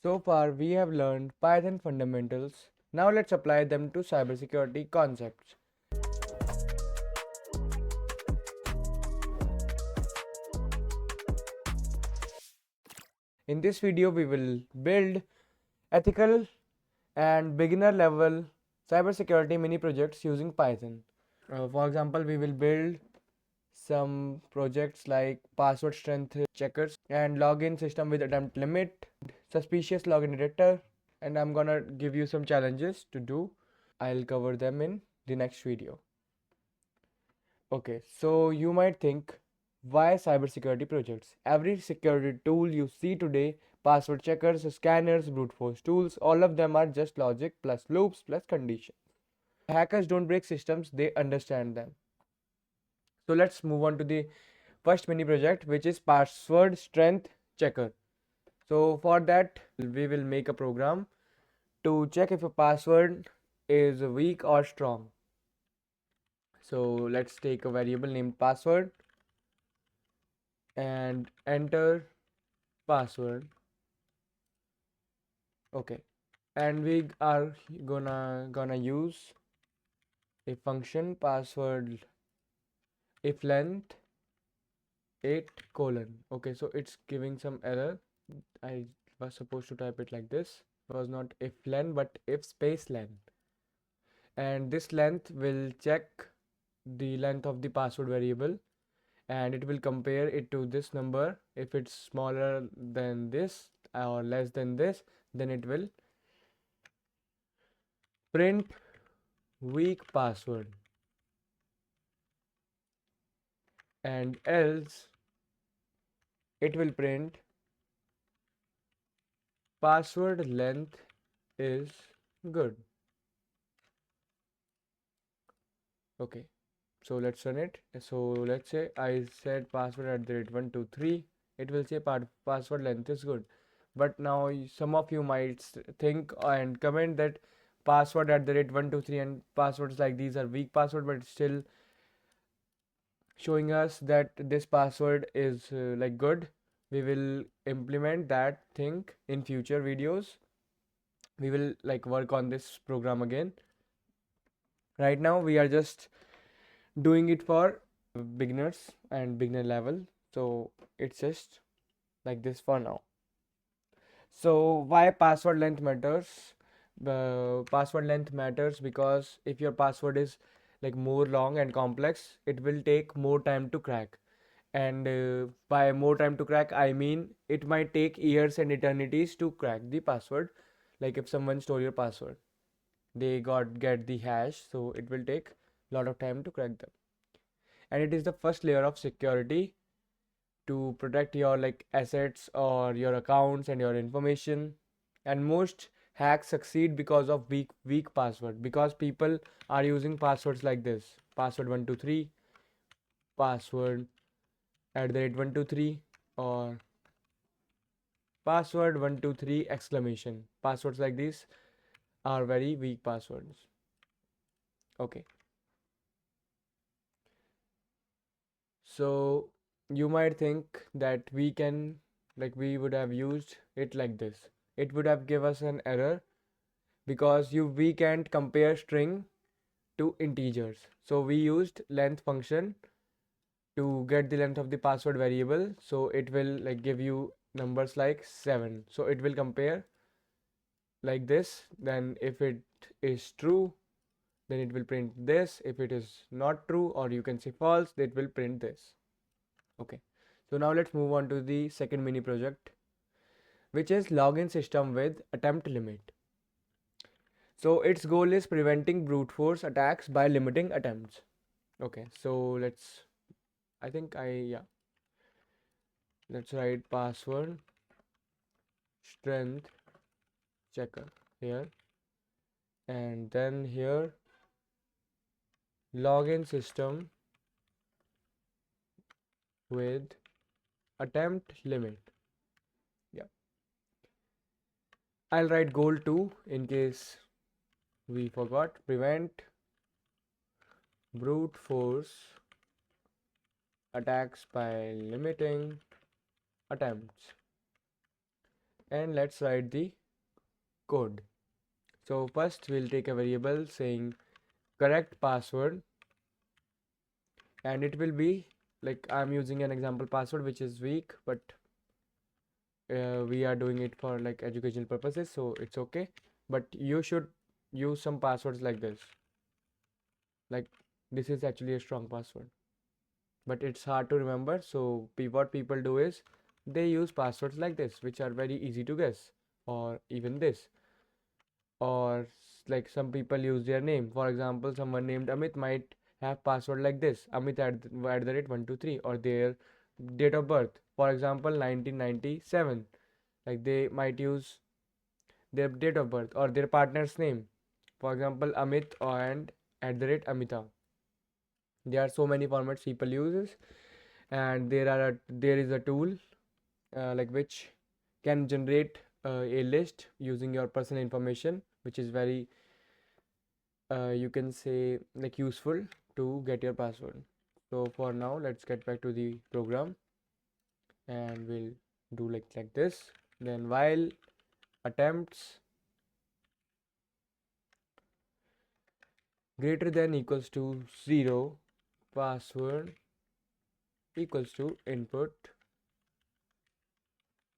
So far, we have learned Python fundamentals. Now let's apply them to cybersecurity concepts. In this video, we will build ethical and beginner level cybersecurity mini projects using Python. For example, we will build some projects like password strength checkers and login system with attempt limit, suspicious login detector, and I'm gonna give you some challenges to do. I'll cover them in the next video. Okay, so you might think, why cybersecurity projects? Every security tool you see today, password checkers, scanners, brute force tools, all of them are just logic plus loops plus condition. Hackers don't break systems, they understand them. So let's move on to the first mini project, which is password strength checker. So for that, we will make a program to check if a password is weak or strong. So let's take a variable named password and enter password. Okay, and we are gonna use a function password if length 8 colon. Okay, so it's giving some error. I was supposed to type it like this. It was not if length but if space length, and this length will check the length of the password variable and it will compare it to this number. If it's smaller than this or less than this, then it will print weak password, and else it will print password length is good. Okay, so let's run it. So let's say I said password at the rate 123, it will say password length is good. But now some of you might think and comment that password at the rate 123 and passwords like these are weak password, but still showing us that this password is like good. We will implement that thing in future videos. We will like work on this program again. Right now we are just doing it for beginners and beginner level, so it's just like this for now. So why password length matters? Password length matters because if your password is like more long and complex, it will take more time to crack. And by more time to crack, I mean it might take years and eternities to crack the password. Like if someone stole your password, they get the hash, so it will take a lot of time to crack them. And it is the first layer of security to protect your like assets or your accounts and your information. And most hacks succeed because of weak password, because people are using passwords like this: password 123, password at the rate 123, or password 123 exclamation. Passwords like these are very weak passwords. Okay, so you might think that we would have used it like this. It would have give us an error because we can't compare string to integers. So we used length function to get the length of the password variable. So it will like give you numbers like 7. So it will compare like this. Then if it is true, then it will print this. If it is not true, or you can say false, it will print this. Okay, so now let's move on to the second mini project, which is login system with attempt limit. So its goal is preventing brute force attacks by limiting attempts. Okay, so let's write password strength checker here, and then here login system with attempt limit. Yeah, I'll write goal 2 in case we forgot. Prevent brute force attacks by limiting attempts. and let's write the code. So first we'll take a variable saying correct password, and it will be like I'm using an example password which is weak, but we are doing it for like educational purposes, so it's okay. But you should use some passwords like this. Like this is actually a strong password, but it's hard to remember. So what people do is they use passwords like this, which are very easy to guess, or even this, or like some people use their name. For example, someone named Amit might have password like this, Amit at the rate 123, or their date of birth. For example, 1997. Like they might use their date of birth or their partner's name. For example, Amit and at the rate Amita. There are so many formats people uses, and there is a tool like which can generate a list using your personal information, which is very you can say like useful to get your password. So for now, let's get back to the program, and we'll do like this. Then while attempts greater than equals to 0, password equals to input,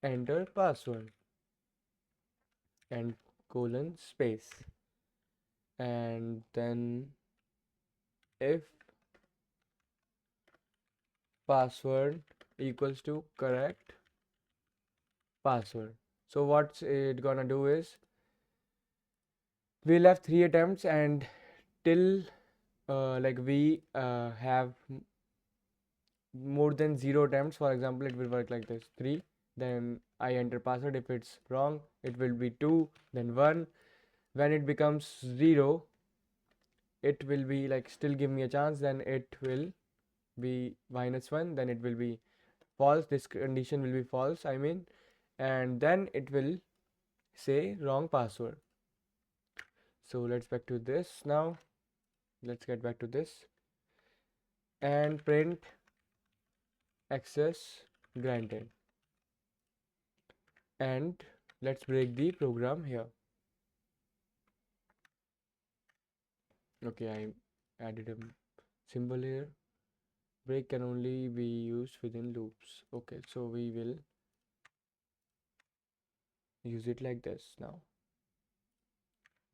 enter password, and colon space. And then if password equals to correct password. So what's it gonna do is we'll have 3 attempts, and till like we have more than 0 attempts. For example, it will work like this: 3, then I enter password. If it's wrong, it will be 2, then 1. When it becomes 0, it will be like still give me a chance, then it will be -1, then it will be false, this condition will be false, I mean, and then it will say wrong password. So let's back to this now. Let's get back to this and print access granted, and let's break the program here. Okay, I added a symbol here. Break can only be used within loops. Okay, so we will use it like this now.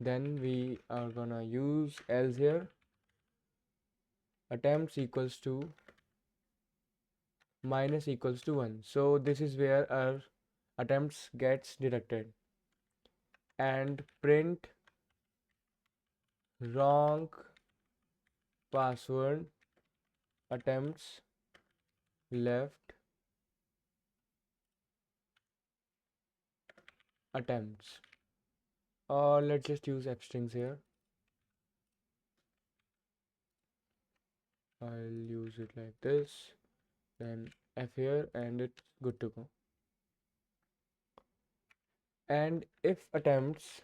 Then we are gonna use else here. Attempts equals to minus equals to 1. So this is where our attempts gets deducted, and print wrong password attempts left attempts, or let's just use f strings here. I'll use it like this, then f here, and it's good to go. And if attempts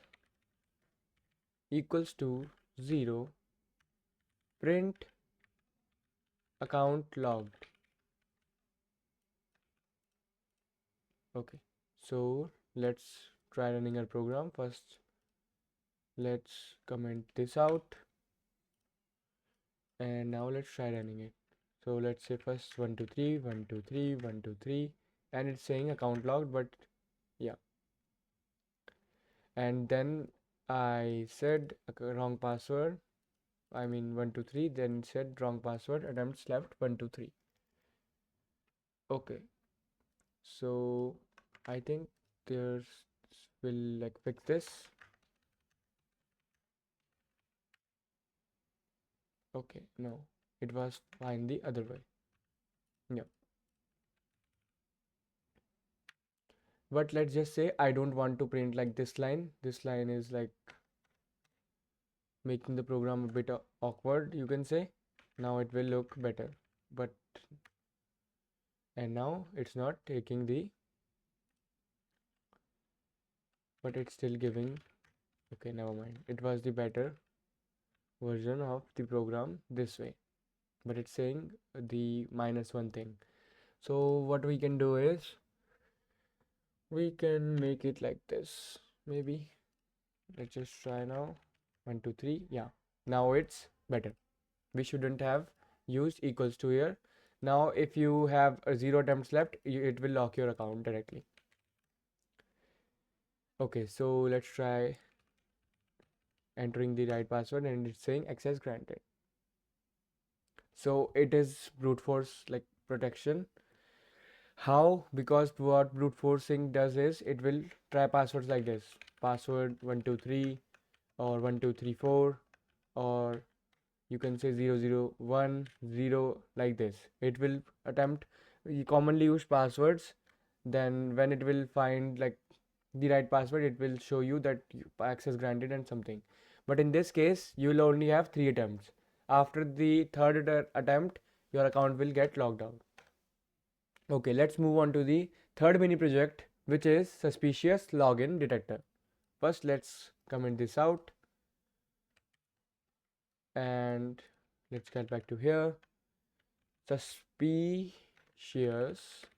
equals to 0, print account logged. Okay, so let's try running our program. First let's comment this out, and now let's try running it. So let's say first 123 123 123, and it's saying account logged, but yeah. And then I said wrong password, I mean 123, then said wrong password, attempts left 123. Okay, so I think there's will like fix this. Okay, no, it was fine the other way. Yeah, but let's just say I don't want to print like this line. This line is like making the program a bit awkward, you can say. Now it will look better, but and now it's not taking the, but it's still giving. Okay, never mind, it was the better version of the program this way, but it's saying the -1 thing. So what we can do is We can make it like this, maybe. Let's just try now. 1, 2, 3. Yeah, now it's better. We shouldn't have used equals to here. Now, if you have 0 attempts left, it will lock your account directly. Okay, so let's try entering the right password, and it's saying access granted. So it is brute force like protection. How? Because what brute forcing does is it will try passwords like this: password 123 or 1234, or you can say 0010 like this. It will attempt commonly used passwords. Then when it will find like the right password, it will show you that access granted and something. But in this case, you will only have 3 attempts. After the third attempt, your account will get logged out. Okay, let's move on to the third mini project, which is suspicious login detector. First, let's comment this out, and let's get back to here. Suspicious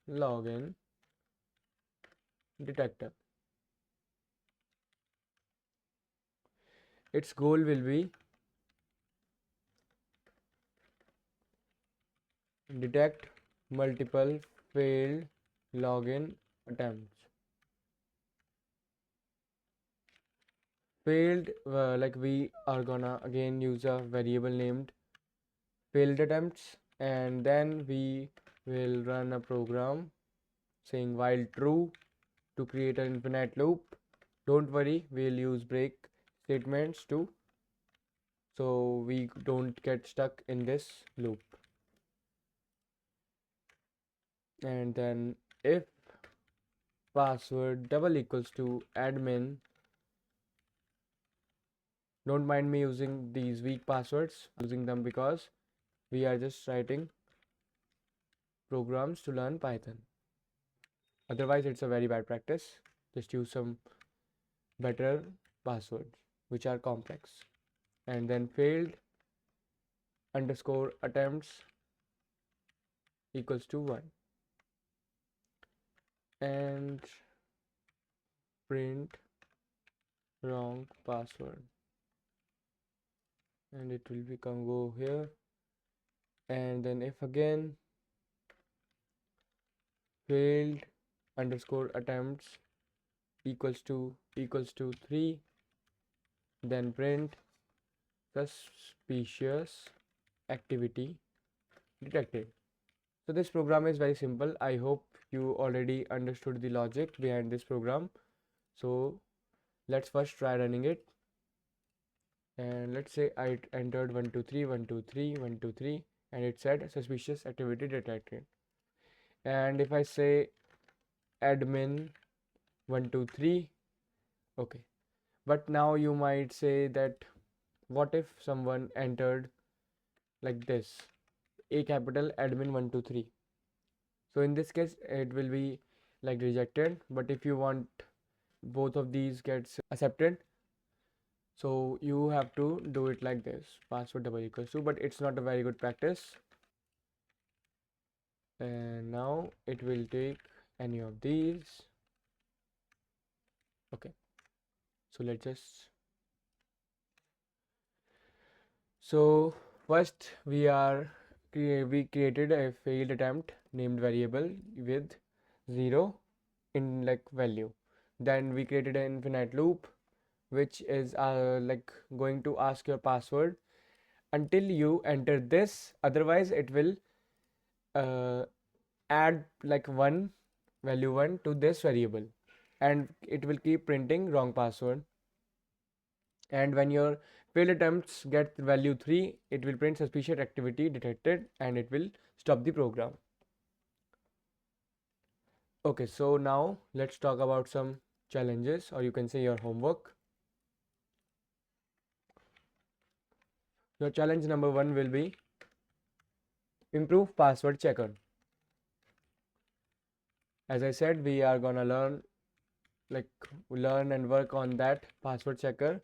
login detector. Its goal will be detect multiple failed login attempts. Failed, like we are gonna again use a variable named failed attempts, and then we will run a program saying while true to create an infinite loop. Don't worry, we'll use break statements too, so we don't get stuck in this loop. And then if password double equals to admin, don't mind me using these weak passwords, using them because we are just writing programs to learn Python. Otherwise, it's a very bad practice. Just use some better passwords which are complex. And then failed underscore attempts equals to 1. And print wrong password. And it will become go here. And then if again failed underscore attempts equals to 3, then print suspicious activity detected. So this program is very simple. I hope you already understood the logic behind this program. So let's first try running it. And let's say I entered 123 123 123, and it said suspicious activity detected. And if I say admin 123, okay. But now you might say that what if someone entered like this, a capital admin 123? So in this case it will be like rejected. But if you want both of these gets accepted, so you have to do it like this, password double equals to, but it's not a very good practice. And now it will take any of these. Okay, so let's just, so first we created a failed attempt named variable with 0 in like value. Then we created an infinite loop which is like going to ask your password until you enter this, otherwise it will uh, add like value 1 to this variable, and it will keep printing wrong password. And when your failed attempts get value 3, it will print suspicious activity detected, and it will stop the program. Okay, so now let's talk about some challenges, or you can say your homework. Your challenge number 1 will be improve password checker. As I said, we are gonna learn and work on that password checker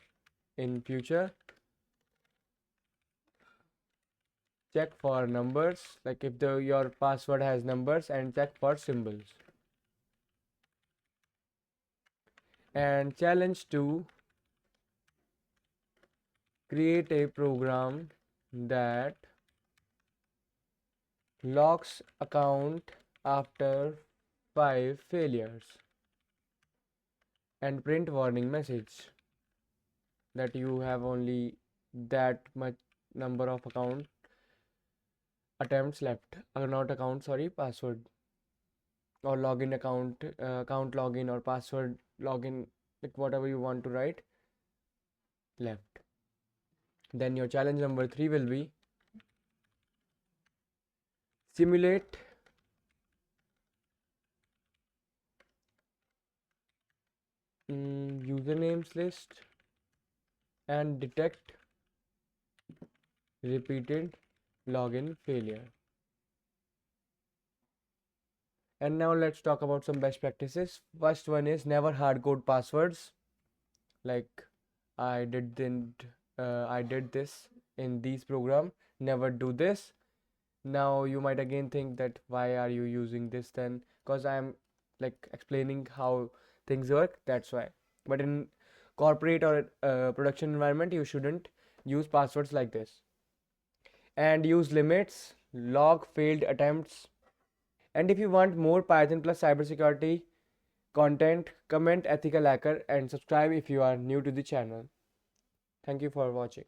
in future. Check for numbers, like if your password has numbers, and check for symbols. And challenge 2, create a program that locks account after 5 failures and print warning message that you have only that much number of account attempts left, not account, sorry, password or login account, account login or password login, like whatever you want to write left. Then your challenge number 3 will be simulate usernames list and detect repeated login failure. And now let's talk about some best practices. First one is never hard code passwords. Like I didn't, I did this in these program. Never do this. Now you might again think that why are you using this then? Because I'm like explaining how things work. That's why. But in corporate or production environment, you shouldn't use passwords like this. And use limits, log failed attempts. And if you want more Python plus cybersecurity content, comment ethical hacker and subscribe if you are new to the channel. Thank you for watching.